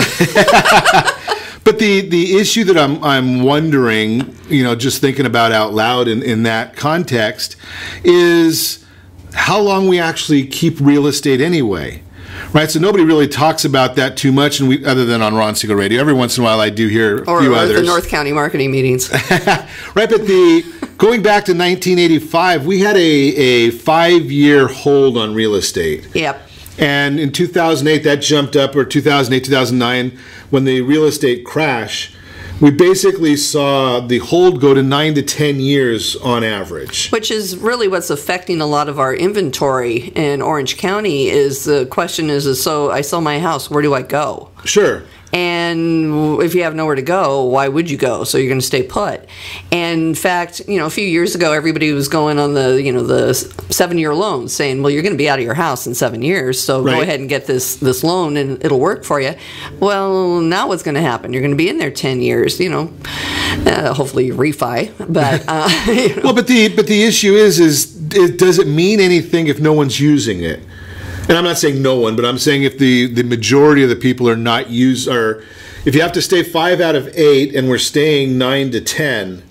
But the issue that I'm wondering, just thinking about out loud in that context, is how long we actually keep real estate anyway. Right, so nobody really talks about that too much, and other than on Ron Siegel Radio. Every once in a while, I do hear a few others. Or the North County marketing meetings. Right, but going back to 1985, we had a 5-year hold on real estate. Yep. And in 2008, that jumped up, or 2008, 2009, when the real estate crash, we basically saw the hold go to 9 to 10 years on average. Which is really what's affecting a lot of our inventory in Orange County. Is the question is so I sell my house, where do I go? Sure. And if you have nowhere to go, why would you go? So you're going to stay put. And in fact, a few years ago, everybody was going on the 7-year loan, saying, well, you're going to be out of your house in 7 years, so go ahead and get this loan and it'll work for you. Well, now what's going to happen? You're going to be in there 10 years, hopefully you refi. But, Well, but the issue is does it mean anything if no one's using it? And I'm not saying no one, but I'm saying if the majority of the people are not or if you have to stay 5 out of 8 and we're staying 9 to 10,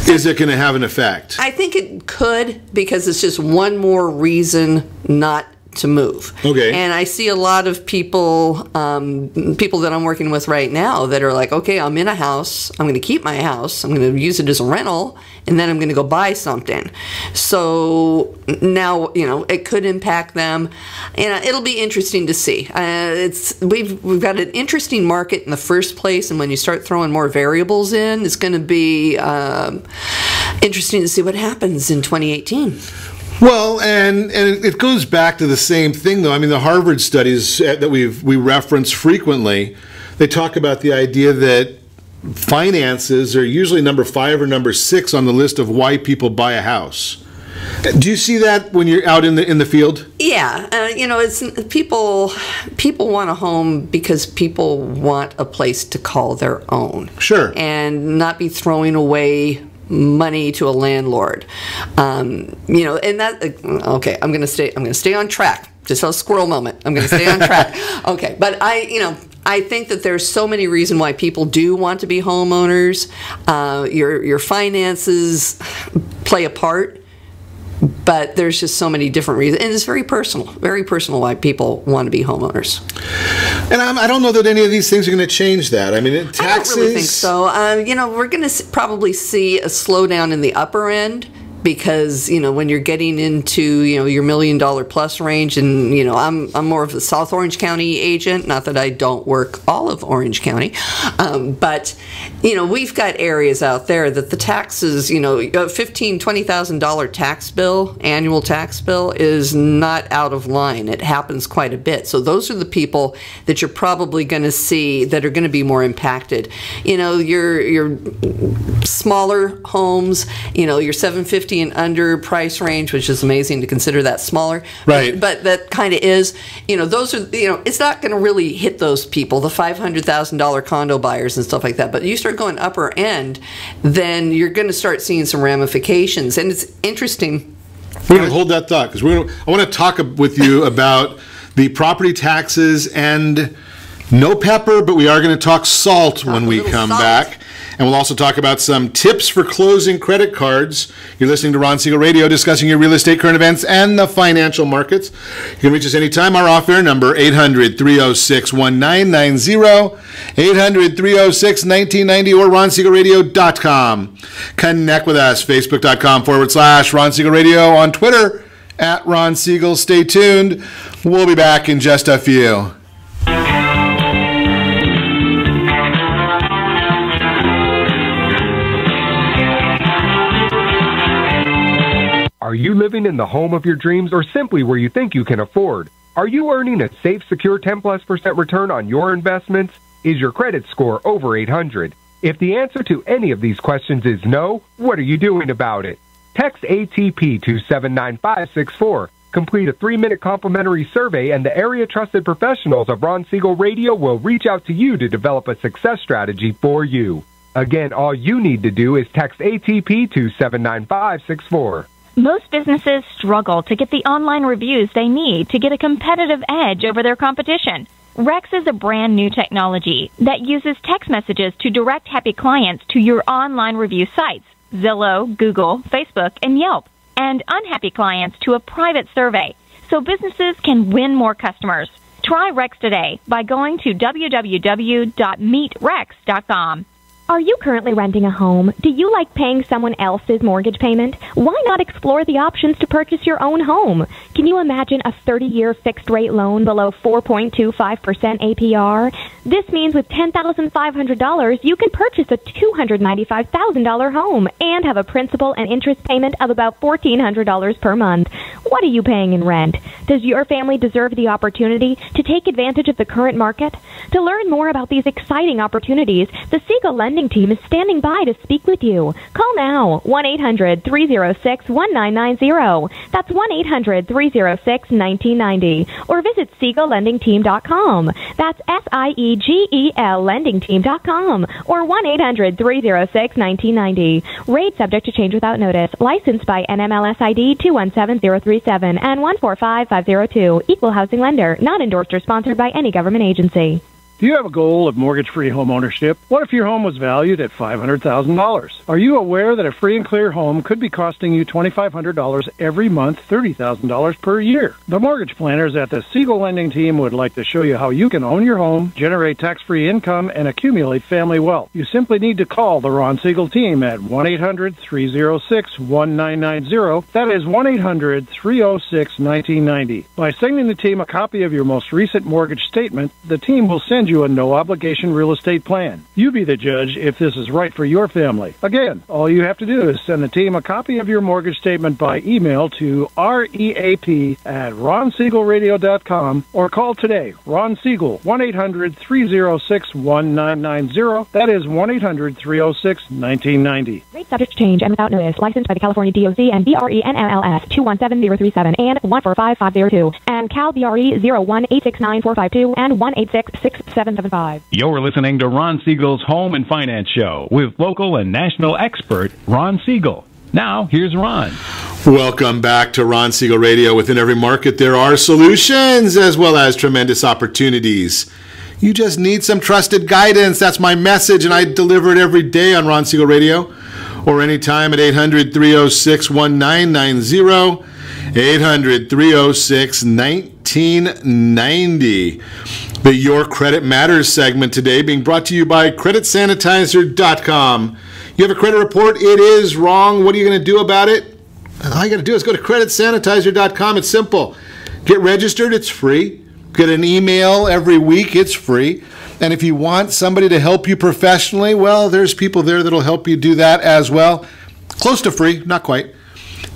is it going to have an effect? I think it could, because it's just one more reason not to move. Okay. And I see a lot of people that I'm working with right now that are like, okay, I'm in a house, I'm going to keep my house, I'm going to use it as a rental, and then I'm going to go buy something. So now, it could impact them. It'll be interesting to see. We've got an interesting market in the first place, and when you start throwing more variables in, it's going to be interesting to see what happens in 2018. Well, and it goes back to the same thing, though. I mean, the Harvard studies that we reference frequently, they talk about the idea that finances are usually number 5 or number 6 on the list of why people buy a house. Do you see that when you're out in the field? Yeah, it's people want a home because people want a place to call their own. Sure. And not be throwing away money to a landlord. And that okay, I'm going to stay on track. Just a squirrel moment. I'm going to stay on track. Okay, but I think that there's so many reasons why people do want to be homeowners. Your finances play a part, but there's just so many different reasons, and it's very personal why people want to be homeowners. And I don't know that any of these things are going to change that. I mean, taxes. I don't really think so. We're going to probably see a slowdown in the upper end, because when you're getting into your $1 million plus range, and I'm more of a South Orange County agent, not that I don't work all of Orange County, but we've got areas out there that the taxes, $15,000-$20,000 annual tax bill is not out of line. It happens quite a bit. So those are the people that you're probably going to see that are going to be more impacted. Your smaller homes, your $750 and under price range, which is amazing to consider that smaller. Right. But that kind of is, those are, it's not going to really hit those people, the $500,000 condo buyers and stuff like that. But you start going upper end, then you're going to start seeing some ramifications. And it's interesting. We're going to hold that thought, because I want to talk with you about the property taxes and no pepper, but we are going to talk salt when we come back. And we'll also talk about some tips for closing credit cards. You're listening to Ron Siegel Radio, discussing your real estate, current events, and the financial markets. You can reach us anytime. Our off-air number, 800-306-1990, 800-306-1990, or ronsiegelradio.com. Connect with us, facebook.com/Ron Siegel Radio, on Twitter, @Ron Siegel. Stay tuned. We'll be back in just a few. Are you living in the home of your dreams, or simply where you think you can afford? Are you earning a safe, secure 10+% return on your investments? Is your credit score over 800? If the answer to any of these questions is no, what are you doing about it? Text ATP to 79564. Complete a 3-minute complimentary survey, and the area-trusted professionals of Ron Siegel Radio will reach out to you to develop a success strategy for you. Again, all you need to do is text ATP to 79564. Most businesses struggle to get the online reviews they need to get a competitive edge over their competition. Rex is a brand new technology that uses text messages to direct happy clients to your online review sites, Zillow, Google, Facebook, and Yelp, and unhappy clients to a private survey, so businesses can win more customers. Try Rex today by going to www.meetrex.com. Are you currently renting a home? Do you like paying someone else's mortgage payment? Why not explore the options to purchase your own home? Can you imagine a 30-year fixed-rate loan below 4.25% APR? This means with $10,500, you can purchase a $295,000 home and have a principal and interest payment of about $1,400 per month. What are you paying in rent? Does your family deserve the opportunity to take advantage of the current market? To learn more about these exciting opportunities, the Siegel Lending Team is standing by to speak with you. Call now, 1-800-306-1990. That's 1-800-306-1990. Or visit SiegelLendingTeam.com. That's SIEGEL LendingTeam.com. Or 1-800-306-1990. Rate subject to change without notice. Licensed by NMLS ID 217037 and 145502. Equal housing lender. Not endorsed or sponsored by any government agency. Do you have a goal of mortgage-free home ownership? What if your home was valued at $500,000? Are you aware that a free and clear home could be costing you $2,500 every month, $30,000 per year? The mortgage planners at the Siegel Lending Team would like to show you how you can own your home, generate tax-free income, and accumulate family wealth. You simply need to call the Ron Siegel Team at 1-800-306-1990. That is 1-800-306-1990. By sending the team a copy of your most recent mortgage statement, the team will send you a no-obligation real estate plan. You be the judge if this is right for your family. Again, all you have to do is send the team a copy of your mortgage statement by email to reap@ronsiegelradio.com or call today. Ron Siegel, 1-800-306-1990. That is 1-800-306-1990. Rate subject to change and without notice. Licensed by the California DOC and BRENLS 217037 and 145502 and Cal BRE 0186945 and 1866775. You're listening to Ron Siegel's Home and Finance Show with local and national expert Ron Siegel. Now, here's Ron. Welcome back to Ron Siegel Radio. Within every market, there are solutions as well as tremendous opportunities. You just need some trusted guidance. That's my message, and I deliver it every day on Ron Siegel Radio or anytime at 800-306-1990, 800-306-1990. The Your Credit Matters segment today being brought to you by CreditSanitizer.com. You have a credit report, it is wrong. What are you going to do about it? All you got to do is go to CreditSanitizer.com. It's simple. Get registered, it's free. Get an email every week, it's free. And if you want somebody to help you professionally, well, there's people there that'll help you do that as well. Close to free, not quite.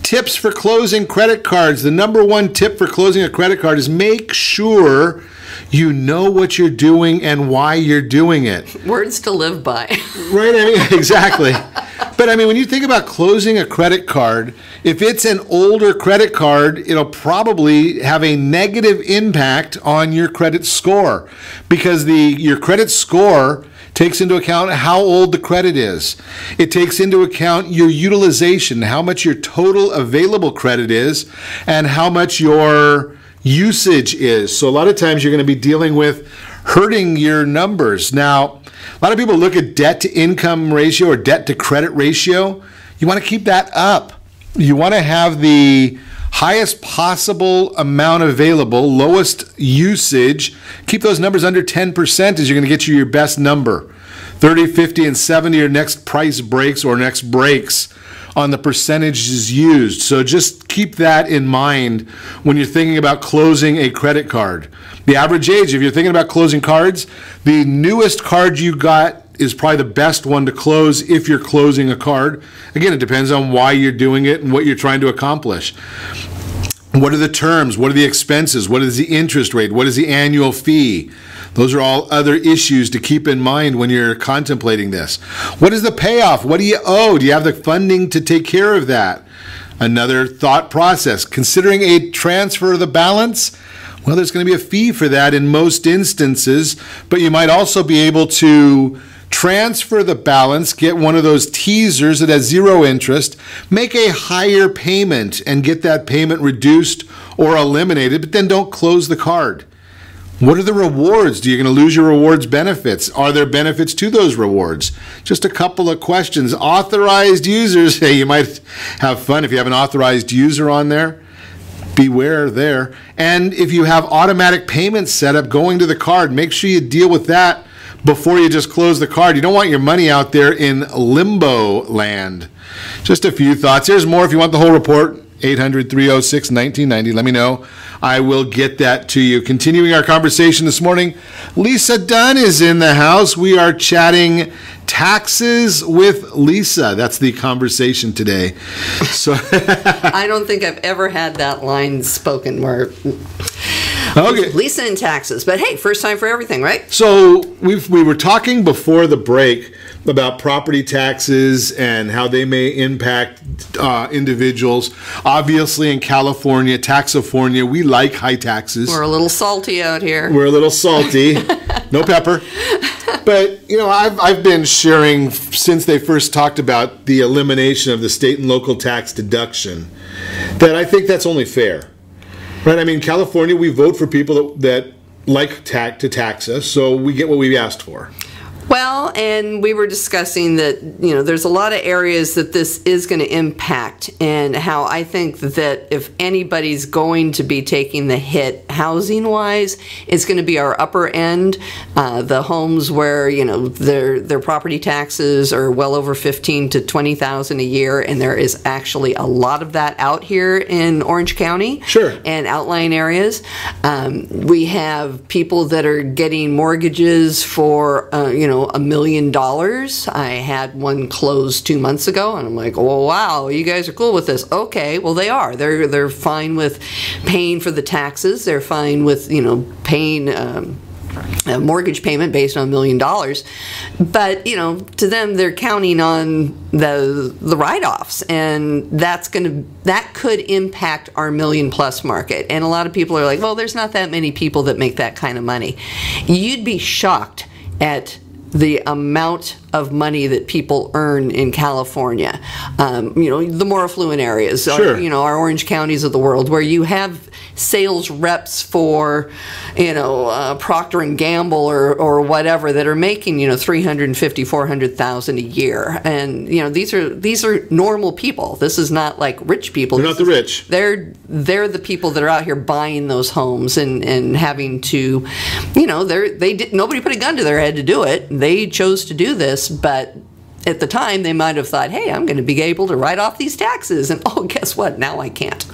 Tips for closing credit cards. The number one tip for closing a credit card is make sure you know what you're doing and why you're doing it. Words to live by. Right, I mean, exactly. But I mean, when you think about closing a credit card, if it's an older credit card, it'll probably have a negative impact on your credit score because your credit score takes into account how old the credit is. It takes into account your utilization, how much your total available credit is, and how much your usage is. So a lot of times you're going to be dealing with hurting your numbers. Now, a lot of people look at debt to income ratio or debt to credit ratio. You want to keep that up. You want to have the highest possible amount available, lowest usage. Keep those numbers under 10% as you're going to get you your best number. 30, 50, and 70 are next price breaks or next breaks on the percentages used. So just keep that in mind when you're thinking about closing a credit card. The average age, if you're thinking about closing cards, the newest card you got is probably the best one to close if you're closing a card. Again, it depends on why you're doing it and what you're trying to accomplish. What are the terms? What are the expenses? What is the interest rate? What is the annual fee? Those are all other issues to keep in mind when you're contemplating this. What is the payoff? What do you owe? Do you have the funding to take care of that? Another thought process, considering a transfer of the balance, well, there's going to be a fee for that in most instances, but you might also be able to transfer the balance, get one of those teasers that has zero interest, make a higher payment and get that payment reduced or eliminated, but then don't close the card. What are the rewards? Do you going to lose your rewards benefits? Are there benefits to those rewards? Just a couple of questions. Authorized users, hey, you might have fun if you have an authorized user on there. Beware there. And if you have automatic payments set up going to the card, make sure you deal with that before you just close the card. You don't want your money out there in limbo land. Just a few thoughts. Here's more if you want the whole report. 800-306-1990. Let me know. I will get that to you. Continuing our conversation this morning, Lisa Dunn is in the house. We are chatting taxes with Lisa. That's the conversation today. So I don't think I've ever had that line spoken where okay. Lisa and taxes. But hey, first time for everything, right? So we were talking before the break about property taxes and how they may impact individuals. Obviously, in California, Taxifornia, we like high taxes. We're a little salty out here. We're a little salty. No pepper. But, you know, I've been sharing since they first talked about the elimination of the state and local tax deduction that I think that's only fair. Right? I mean, California, we vote for people that like to tax us, so we get what we asked for. Well, and we were discussing that, you know, there's a lot of areas that this is going to impact, and how I think that if anybody's going to be taking the hit housing-wise, it's going to be our upper end, the homes where, you know, their property taxes are well over $15,000 to $20,000 a year, and there is actually a lot of that out here in Orange County. Sure. And outlying areas. We have people that are getting mortgages for, you know, $1 million. I had one close 2 months ago, and I'm like, oh wow, you guys are cool with this. Okay, well they are. They're fine with paying for the taxes. They're fine with, you know, paying a mortgage payment based on $1 million. But, you know, to them, they're counting on the write-offs, and that could impact our $1 million+ market. And a lot of people are like, well, there's not that many people that make that kind of money. You'd be shocked at the amount of money that people earn in California. You know, the more affluent areas, sure. You know, our Orange counties of the world, where you have sales reps for, you know, Procter & Gamble or whatever that are making, you know, $350,000, $400,000 a year. And, you know, these are normal people. This is not like rich people. They're not the rich. They're the people that are out here buying those homes and having to, you know, nobody put a gun to their head to do it. They chose to do this, but at the time they might have thought, hey, I'm going to be able to write off these taxes, and oh, guess what? Now I can't.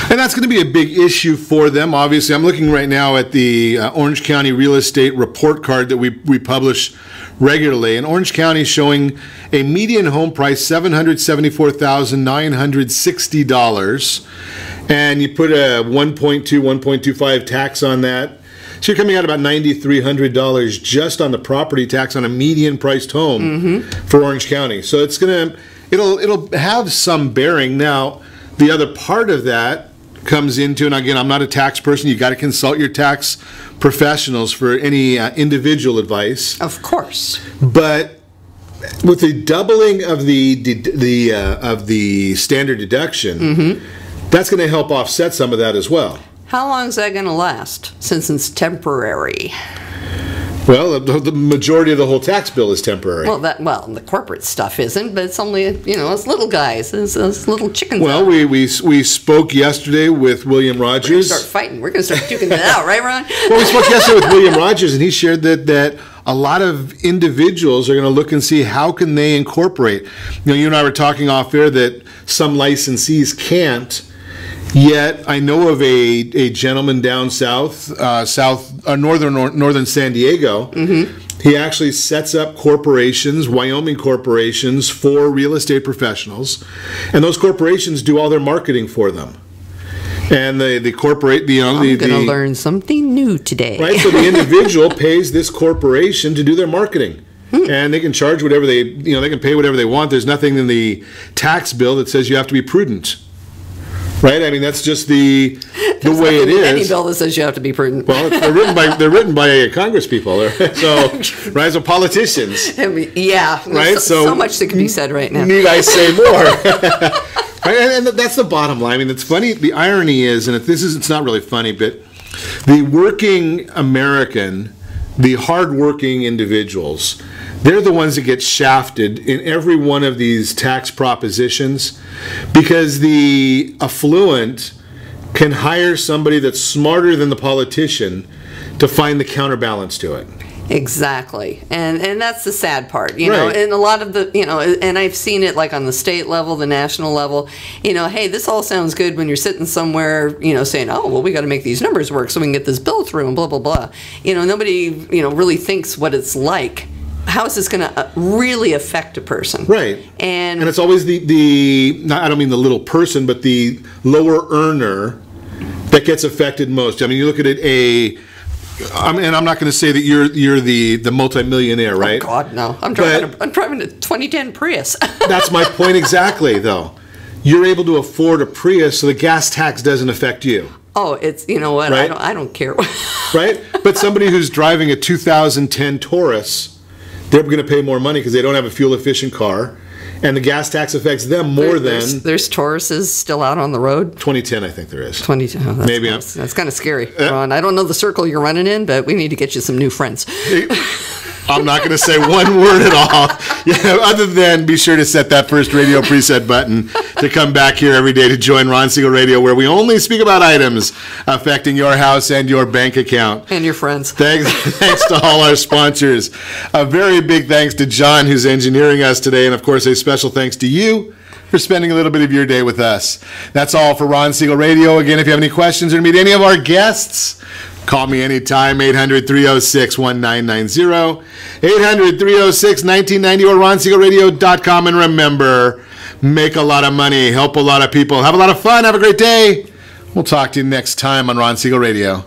And that's going to be a big issue for them. Obviously, I'm looking right now at the Orange County real estate report card that we publish regularly. And Orange County is showing a median home price $774,960, and you put a 1.25 tax on that. So you're coming out about $9,300 just on the property tax on a median priced home for Orange County. So it'll have some bearing. Now, the other part of that comes into, and again, I'm not a tax person. You got to consult your tax professionals for any individual advice. Of course. But with the doubling of the standard deduction, that's going to help offset some of that as well. How long is that going to last, since it's temporary? Well, the majority of the whole tax bill is temporary. Well, the corporate stuff isn't, but it's only, you know, it's little guys, it's little chickens. Well, we spoke yesterday with William Rogers. We're going to start fighting. We're going to start duking it out, right, Ron? Well, we spoke yesterday with William Rogers, and he shared that a lot of individuals are going to look and see how can they incorporate. You know, you and I were talking off air that some licensees can't. Yet I know of a gentleman down northern San Diego. He actually sets up corporations, Wyoming corporations, for real estate professionals, and those corporations do all their marketing for them. And the corporate, you know, I'm going to learn something new today. Right, so the individual pays this corporation to do their marketing. And they can charge whatever they can pay whatever they want. There's nothing in the tax bill that says you have to be prudent. Right? I mean, that's just the way it is. Any bill that says you have to be prudent. Well, they're written by Congress people, so politicians. I mean, yeah, right. So much that can be said right now. Need I say more? Right? And that's the bottom line. I mean, it's funny. The irony is, and it's not really funny, but the working American, the hardworking individuals, they're the ones that get shafted in every one of these tax propositions because the affluent can hire somebody that's smarter than the politician to find the counterbalance to it. Exactly. And that's the sad part, you know, and a lot of the, and I've seen it like on the state level, the national level, hey, this all sounds good when you're sitting somewhere, saying, oh, well, we got to make these numbers work so we can get this bill through and blah, blah, blah. Nobody, really thinks what it's like. How is this going to really affect a person? Right. And it's always I don't mean the little person, but the lower earner that gets affected most. I mean, you look at it, and I'm not going to say that you're the multimillionaire, right? Oh, God, no. I'm driving a 2010 Prius. That's my point exactly, though. You're able to afford a Prius, so the gas tax doesn't affect you. Oh, it's, you know what, right? I don't care. Right? But somebody who's driving a 2010 Taurus, they're going to pay more money because they don't have a fuel-efficient car, and the gas tax affects them more than... There's Tauruses still out on the road? 2010, I think there is. 2010, oh, maybe. That's kind of scary, Ron. I don't know the circle you're running in, but we need to get you some new friends. I'm not going to say one word at all, other than be sure to set that first radio preset button to come back here every day to join Ron Siegel Radio, where we only speak about items affecting your house and your bank account. And your friends. Thanks to all our sponsors. A very big thanks to John, who's engineering us today, and of course a special thanks to you for spending a little bit of your day with us. That's all for Ron Siegel Radio. Again, if you have any questions or to meet any of our guests, call me anytime, 800-306-1990, 800-306-1990, or ronsiegelradio.com. And remember, make a lot of money, help a lot of people, have a lot of fun, have a great day. We'll talk to you next time on Ron Siegel Radio.